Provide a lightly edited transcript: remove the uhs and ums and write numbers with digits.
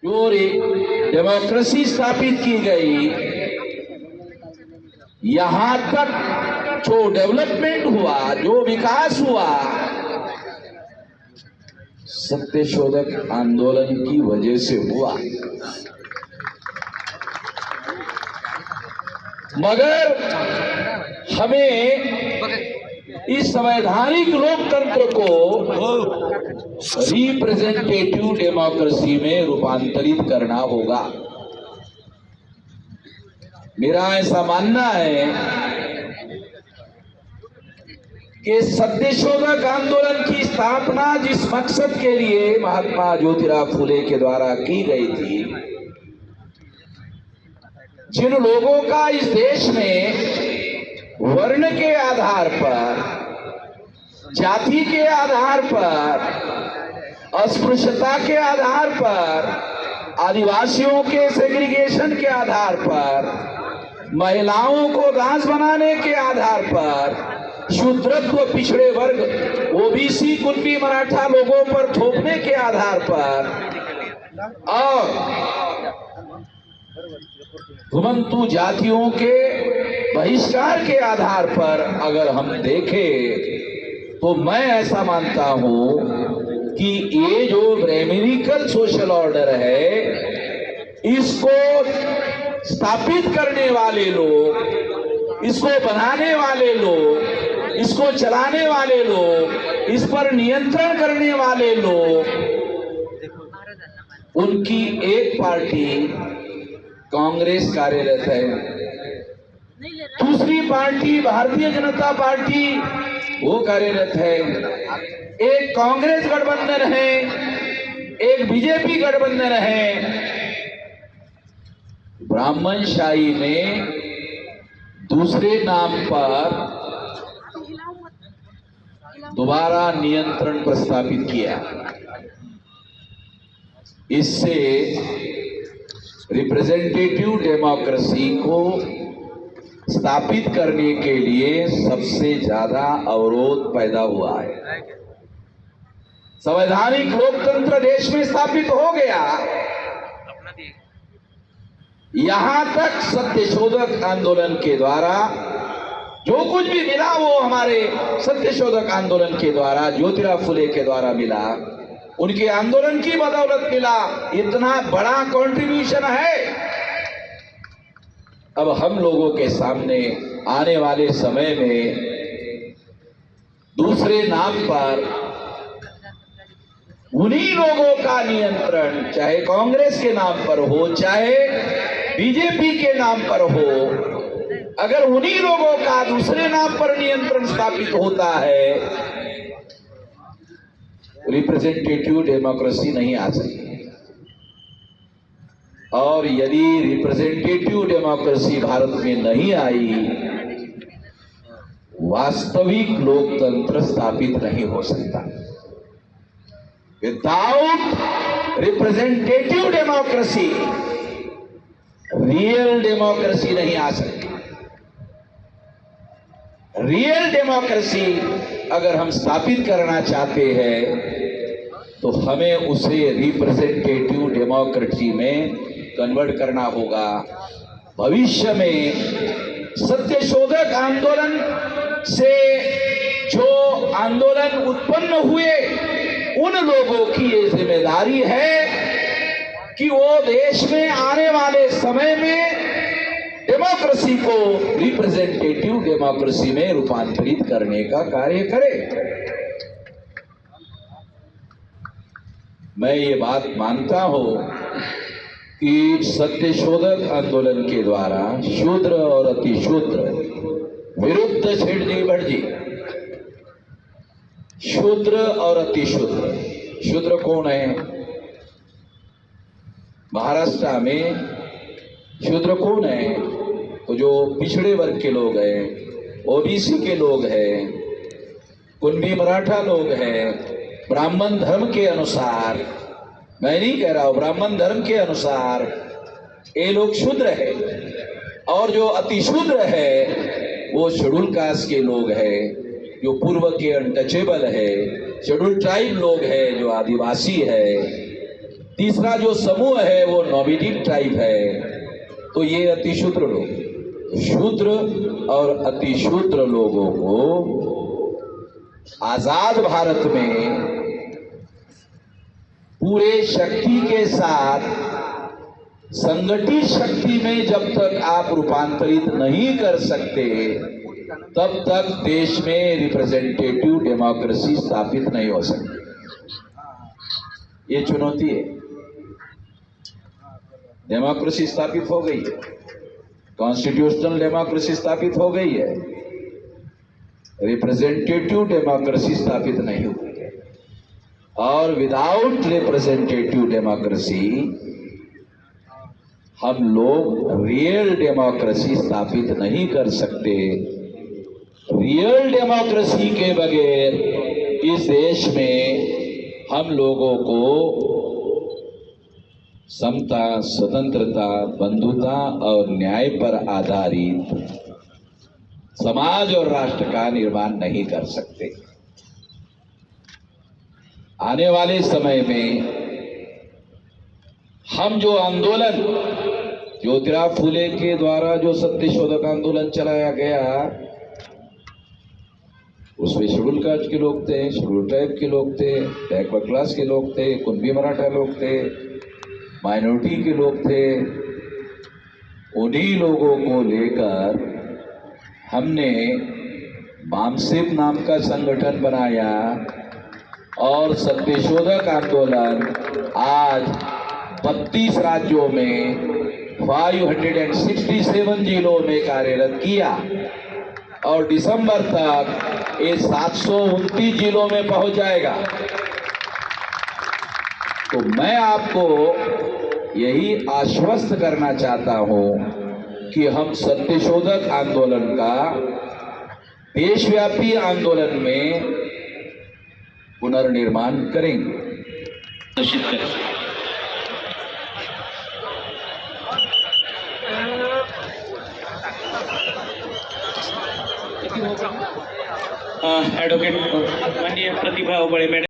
जो डेमोक्रेसी स्थापित की गई, यहां तक जो डेवलपमेंट हुआ, जो विकास हुआ, सत्यशोधक आंदोलन की वजह से हुआ। मगर हमें इस संवैधानिक लोकतंत्र को रिप्रेजेंटेटिव डेमोक्रेसी में रूपांतरित करना होगा। मेरा ऐसा मानना है कि सत्यशोधक आंदोलन की स्थापना जिस मकसद के लिए महात्मा ज्योतिराव फुले के द्वारा की गई थी, जिन लोगों का इस देश में वर्ण के आधार पर, जाति के आधार पर, अस्पृश्यता के आधार पर, आदिवासियों के सेग्रीगेशन के आधार पर, महिलाओं को दास बनाने के आधार पर, शूद्रत्व पिछड़े वर्ग ओबीसी कुंभी मराठा लोगों पर थोपने के आधार पर और घुमंतु जातियों के बहिष्कार के आधार पर अगर हम देखें तो मैं ऐसा मानता हूं कि ये जो ब्रह्मनिकल सोशल ऑर्डर है, इसको स्थापित करने वाले लोग, इसको बनाने वाले लोग, इसको चलाने वाले लोग, इस पर नियंत्रण करने वाले लोग, उनकी एक पार्टी कांग्रेस कार्यरत है, दूसरी पार्टी भारतीय जनता पार्टी वो कार्यरत है, एक कांग्रेस गठबंधन है, एक बीजेपी गठबंधन है। ब्राह्मणशाही में दूसरे नाम पर दोबारा नियंत्रण प्रस्तापित किया। इससे रिप्रेजेंटेटिव डेमोक्रेसी को स्थापित करने के लिए सबसे ज्यादा अवरोध पैदा हुआ है। संवैधानिक लोकतंत्र देश में स्थापित हो गया, यहां तक सत्यशोधक आंदोलन के द्वारा जो कुछ भी मिला वो हमारे सत्यशोधक आंदोलन के द्वारा, ज्योतिराव फुले के द्वारा मिला, उनके आंदोलन की बदौलत मिला। इतना बड़ा कंट्रीब्यूशन है। अब हम लोगों के सामने आने वाले समय में दूसरे नाम पर उन्हीं लोगों का नियंत्रण, चाहे कांग्रेस के नाम पर हो, चाहे बीजेपी के नाम पर हो, अगर उन्हीं लोगों का दूसरे नाम पर नियंत्रण स्थापित होता है, रिप्रेजेंटेटिव डेमोक्रेसी नहीं आ सकती। और यदि रिप्रेजेंटेटिव डेमोक्रेसी भारत में नहीं आई, वास्तविक लोकतंत्र स्थापित नहीं हो सकता। Without representative democracy real democracy नहीं आ सकती। रियल डेमोक्रेसी अगर हम स्थापित करना चाहते हैं तो हमें उसे रिप्रेजेंटेटिव डेमोक्रेसी में कन्वर्ट करना होगा। भविष्य में सत्यशोधक आंदोलन से जो आंदोलन उत्पन्न हुए, उन लोगों की ये जिम्मेदारी है कि वो देश में आने वाले समय में डेमोक्रेसी को रिप्रेजेंटेटिव डेमोक्रेसी में रूपांतरित करने का कार्य करे। मैं ये बात मानता हूं कि सत्यशोधक आंदोलन के द्वारा शूद्र और अतिशूद्र विरुद्ध छिड़जी बढ़जी, शूद्र और अतिशूद्र, शूद्र कौन है? महाराष्ट्र में शूद्र कौन है? तो जो पिछड़े वर्ग के लोग हैं, ओबीसी के लोग हैं, कुंभी मराठा लोग हैं, ब्राह्मण धर्म के अनुसार, मैं नहीं कह रहा हूं, ब्राह्मण धर्म के अनुसार ये लोग शूद्र है। और जो अतिशूद्र है वो शेड्यूल कास्ट के लोग हैं, जो पूर्व के अनटचेबल है, शेड्यूल ट्राइब लोग हैं, जो आदिवासी है। तीसरा जो समूह है वो नॉमिनेटेड ट्राइब है, तो ये अतिशूद्र लोग, शूद्र और अतिशूद्र लोगों को आजाद भारत में पूरे शक्ति के साथ संगठित शक्ति में जब तक आप रूपांतरित नहीं कर सकते तब तक देश में रिप्रेजेंटेटिव डेमोक्रेसी स्थापित नहीं हो सकती। ये चुनौती है। डेमोक्रेसी स्थापित हो गई है, कॉन्स्टिट्यूशनल डेमोक्रेसी स्थापित हो गई है, रिप्रेजेंटेटिव डेमोक्रेसी स्थापित नहीं हुई है। और विदाउट रिप्रेजेंटेटिव डेमोक्रेसी हम लोग रियल डेमोक्रेसी स्थापित नहीं कर सकते। रियल डेमोक्रेसी के बगैर इस देश में हम लोगों को समता, स्वतंत्रता, बंधुता और न्याय पर आधारित समाज और राष्ट्र का निर्माण नहीं कर सकते। आने वाले समय में हम जो आंदोलन, ज्योतिराव फुले के द्वारा जो सत्यशोधक आंदोलन चलाया गया, उसमें शेड्यूल कास्ट के लोग थे, शेड्यूल ट्राइब के लोग थे, बैकवर्ड क्लास के लोग थे, कुंभी मराठा लोग थे, माइनॉरिटी के लोग थे। उन्हीं लोगों को लेकर हमने मामसिप नाम का संगठन बनाया और सत्यशोधक आंदोलन आज 32 राज्यों में 567 जिलों में कार्यरत किया और दिसंबर तक ये 729 जिलों में पहुंच जाएगा। तो मैं आपको यही आश्वस्त करना चाहता हूं कि हम सत्यशोधक आंदोलन का देशव्यापी आंदोलन में पुनर्निर्माण करेंगे। एडवोकेट माननीय प्रतिभा उबळे मैडम।